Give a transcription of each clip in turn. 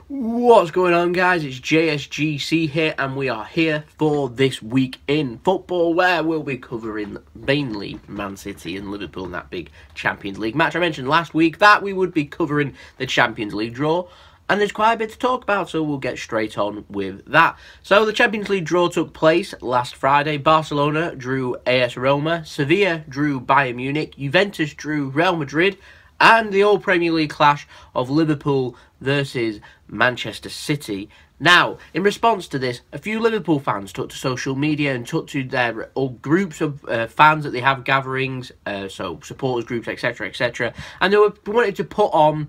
What's going on, guys? It's JSGC here, and we are here for This Week in Football, where we'll be covering mainly Man City and Liverpool in that big Champions League match. I mentioned last week that we would be covering the Champions League draw, and there's quite a bit to talk about, so we'll get straight on with that. So the Champions League draw took place last Friday. Barcelona drew AS Roma, Sevilla drew Bayern Munich, Juventus drew Real Madrid, and the all-Premier League clash of Liverpool versus Manchester City. Now, in response to this, a few Liverpool fans took to social media and took to their groups of fans that they have, gatherings, so supporters groups, etc., etc., and they wanted to put on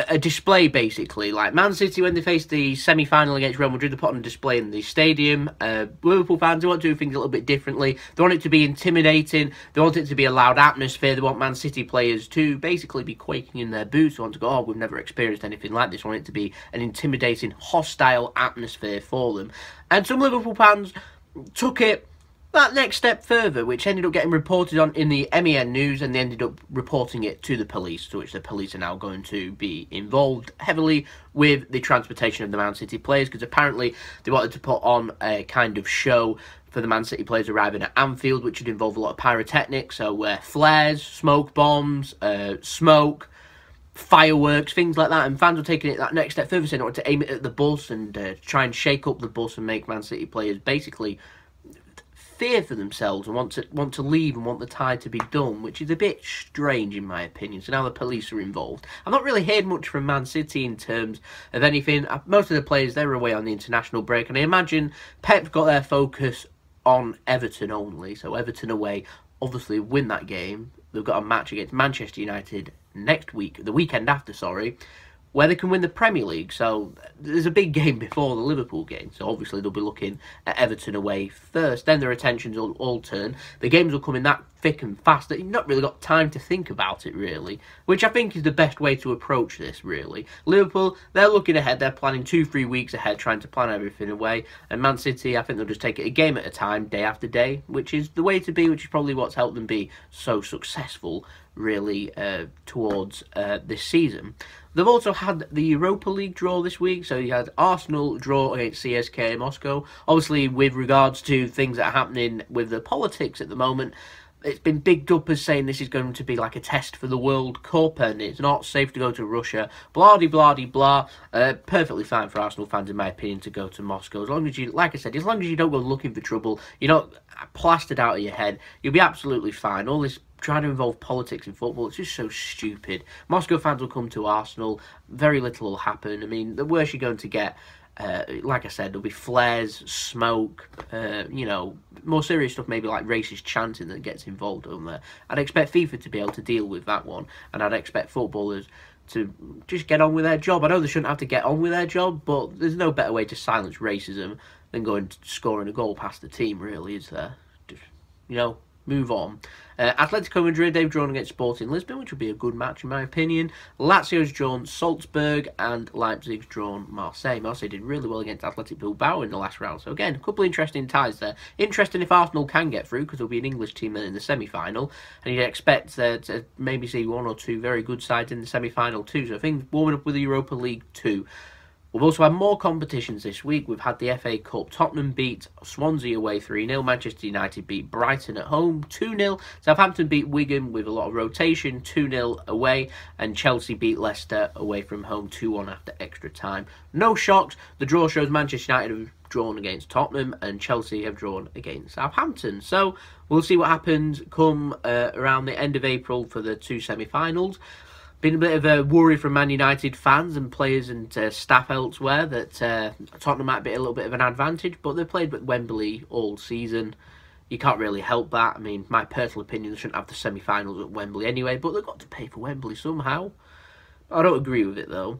a display, basically. Like Man City, when they faced the semi-final against Real Madrid, they put on a display in the stadium. Liverpool fans, they want to do things a little bit differently. They want it to be intimidating. They want it to be a loud atmosphere. They want Man City players to basically be quaking in their boots. They want to go, oh, we've never experienced anything like this. They want it to be an intimidating, hostile atmosphere for them. And some Liverpool fans took it that next step further, which ended up getting reported on in the MEN news, and they ended up reporting it to the police, to which the police are now going to be involved heavily with the transportation of the Man City players, because apparently they wanted to put on a kind of show for the Man City players arriving at Anfield, which would involve a lot of pyrotechnics, so flares, smoke bombs, smoke, fireworks, things like that, and fans were taking it that next step further, saying they wanted to aim it at the bus and try and shake up the bus and make Man City players basically fear for themselves and want to leave and want the tie to be done, which is a bit strange in my opinion. So now the police are involved. I've not really heard much from Man City in terms of anything. Most of the players, they're away on the international break, and I imagine Pep's got their focus on Everton only. So Everton away, obviously win that game. They've got a match against Manchester United next week, the weekend after, sorry, where they can win the Premier League. So there's a big game before the Liverpool game. So obviously they'll be looking at Everton away first. Then their attentions will all turn. The games will come in that thick and fast that you've not really got time to think about it, really. Which I think is the best way to approach this, really. Liverpool, they're looking ahead. They're planning 2-3 weeks ahead, trying to plan everything away. And Man City, I think they'll just take it a game at a time, day after day, which is the way to be, which is probably what's helped them be so successful, really, towards this season. They've also had the Europa League draw this week, so you had Arsenal draw against CSKA Moscow. Obviously, with regards to things that are happening with the politics at the moment, it's been bigged up as saying this is going to be like a test for the World Cup and it's not safe to go to Russia. Blah-de-blah-de-blah. Perfectly fine for Arsenal fans, in my opinion, to go to Moscow. As long as you, like I said, as long as you don't go looking for trouble, you're not plastered out of your head, you'll be absolutely fine. All this trying to involve politics in football, it's just so stupid. Moscow fans will come to Arsenal, very little will happen. I mean, the worst you're going to get, like I said, there'll be flares, smoke, you know, more serious stuff, maybe like racist chanting that gets involved over there. I'd expect FIFA to be able to deal with that one, and I'd expect footballers to just get on with their job. I know they shouldn't have to get on with their job, but there's no better way to silence racism than going and scoring a goal past the team, really, is there? Just, you know, move on. Atletico Madrid, they've drawn against Sporting Lisbon, which would be a good match in my opinion. Lazio's drawn Salzburg, and Leipzig's drawn Marseille. Marseille did really well against Athletic Bilbao in the last round. So again, a couple of interesting ties there. Interesting if Arsenal can get through, because there'll be an English team then in the semi-final, and you'd expect to maybe see one or two very good sides in the semi-final too. So things warming up with the Europa League too. We've also had more competitions this week. We've had the FA Cup. Tottenham beat Swansea away 3-0. Manchester United beat Brighton at home 2-0. Southampton beat Wigan with a lot of rotation 2-0 away. And Chelsea beat Leicester away from home 2-1 after extra time. No shocks. The draw shows Manchester United have drawn against Tottenham and Chelsea have drawn against Southampton. So we'll see what happens come around the end of April for the two semi-finals. Been a bit of a worry from Man United fans and players and staff elsewhere that Tottenham might be a little bit of an advantage, but they've played at Wembley all season. You can't really help that. I mean, my personal opinion, they shouldn't have the semi-finals at Wembley anyway, but they've got to pay for Wembley somehow. I don't agree with it, though.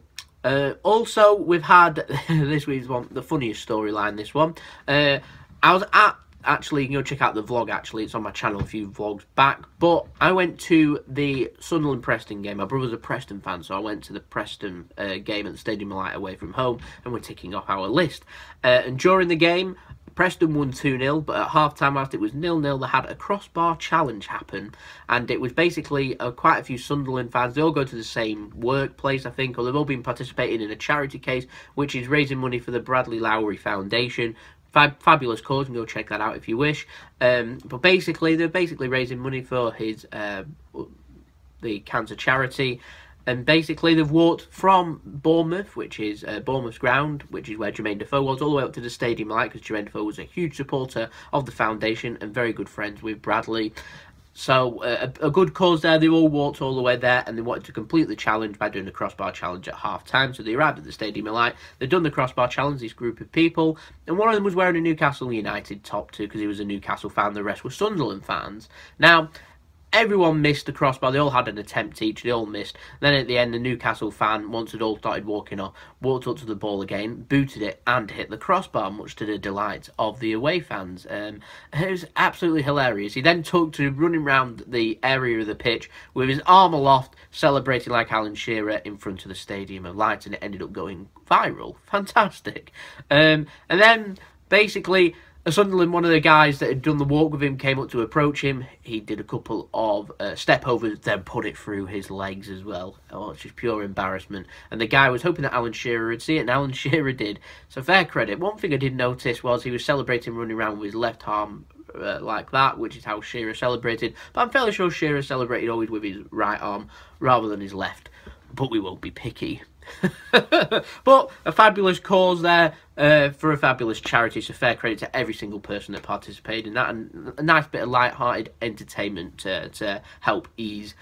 Also, we've had, this week's one, the funniest storyline, this one. I was at, actually, you can go check out the vlog, actually. It's on my channel a few vlogs back. But I went to the Sunderland-Preston game. My brother's a Preston fan, so I went to the Preston game at the Stadium of Light away from home, and we're ticking off our list. And during the game, Preston won 2-0, but at half-time, whilst it was 0-0, they had a crossbar challenge happen, and it was basically quite a few Sunderland fans. They all go to the same workplace, I think, or they've all been participating in a charity case, which is raising money for the Bradley Lowry Foundation. Fabulous cause, and go check that out if you wish. But basically, they're raising money for his the cancer charity. And basically, they've walked from Bournemouth, which is Bournemouth's ground, which is where Jermaine Defoe was, all the way up to the Stadium Light, because Jermaine Defoe was a huge supporter of the foundation and very good friends with Bradley. So, a good cause there. They all walked all the way there, and they wanted to complete the challenge by doing the crossbar challenge at half-time. So, they arrived at the Stadium Light. They'd done the crossbar challenge, this group of people, and one of them was wearing a Newcastle United top too, because he was a Newcastle fan. The rest were Sunderland fans. Now, everyone missed the crossbar. They all had an attempt each. They all missed. Then at the end, the Newcastle fan, once it all started walking off, walked up to the ball again, booted it, and hit the crossbar, much to the delight of the away fans. It was absolutely hilarious. He then took to running around the area of the pitch with his arm aloft, celebrating like Alan Shearer in front of the Stadium of Light, and it ended up going viral. Fantastic. And then, basically, Sunderland, one of the guys that had done the walk with him, came up to approach him. He did a couple of step overs, then put it through his legs as well. Oh, it's just pure embarrassment. And the guy was hoping that Alan Shearer would see it, and Alan Shearer did. So fair credit. One thing I did notice was he was celebrating running around with his left arm like that, which is how Shearer celebrated. But I'm fairly sure Shearer celebrated always with his right arm rather than his left. But we won't be picky. But a fabulous cause there for a fabulous charity, so fair credit to every single person that participated in that, and a nice bit of light-hearted entertainment to help ease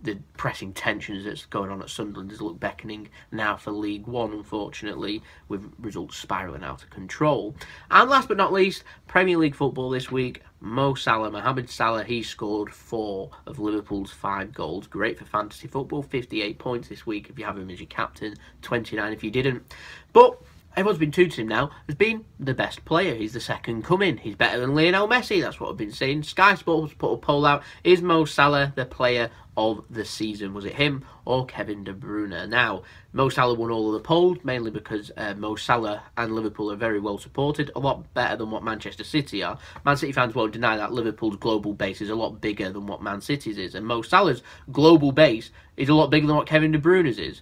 the pressing tensions that's going on at Sunderland as look beckoning now for League One, unfortunately, with results spiralling out of control. And last but not least, Premier League football this week. Mohamed Salah, he scored 4 of Liverpool's 5 goals. Great for fantasy football. 58 points this week if you have him as your captain. 29 if you didn't. But everyone's been tooting him now as being the best player. He's the second coming. He's better than Lionel Messi. That's what I've been saying. Sky Sports put a poll out. Is Mo Salah the player of the season? Was it him or Kevin De Bruyne? Now, Mo Salah won all of the polls, mainly because Mo Salah and Liverpool are very well supported, a lot better than what Manchester City are. Man City fans won't deny that Liverpool's global base is a lot bigger than what Man City's is, and Mo Salah's global base is a lot bigger than what Kevin De Bruyne's is.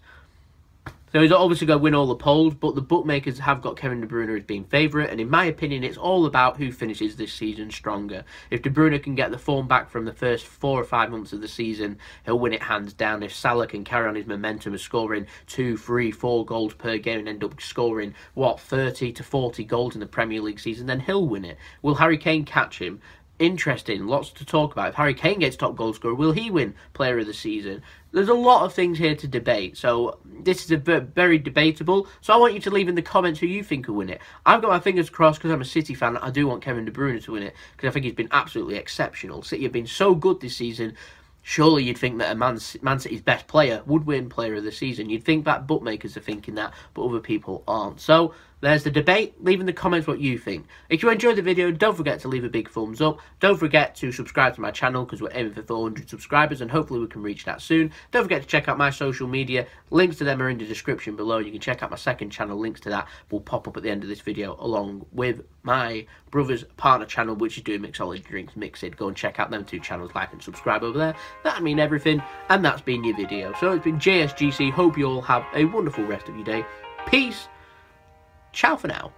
So he's obviously going to win all the polls, but the bookmakers have got Kevin De Bruyne as being favourite, and in my opinion, it's all about who finishes this season stronger. If De Bruyne can get the form back from the first 4 or 5 months of the season, he'll win it hands down. If Salah can carry on his momentum of scoring 2, 3, 4 goals per game and end up scoring, 30 to 40 goals in the Premier League season, then he'll win it. Will Harry Kane catch him? Interesting, lots to talk about. If Harry Kane gets top goal scorer, will he win player of the season? There's a lot of things here to debate, so this is a very debatable. So I want you to leave in the comments who you think will win it. I've got my fingers crossed because I'm a City fan. I do want Kevin De Bruyne to win it because I think he's been absolutely exceptional. City have been so good this season. Surely you'd think that a Man City's best player would win player of the season. You'd think that bookmakers are thinking that, but other people aren't. So there's the debate. Leave in the comments what you think. If you enjoyed the video, don't forget to leave a big thumbs up. Don't forget to subscribe to my channel because we're aiming for 400 subscribers and hopefully we can reach that soon. Don't forget to check out my social media. Links to them are in the description below. You can check out my second channel. Links to that will pop up at the end of this video along with my brother's partner channel, which is doing Mixology Drinks Mixed. Go and check out them 2 channels. Like and subscribe over there. That'd mean everything. And that's been your video. So it's been JSGC. Hope you all have a wonderful rest of your day. Peace. Ciao for now.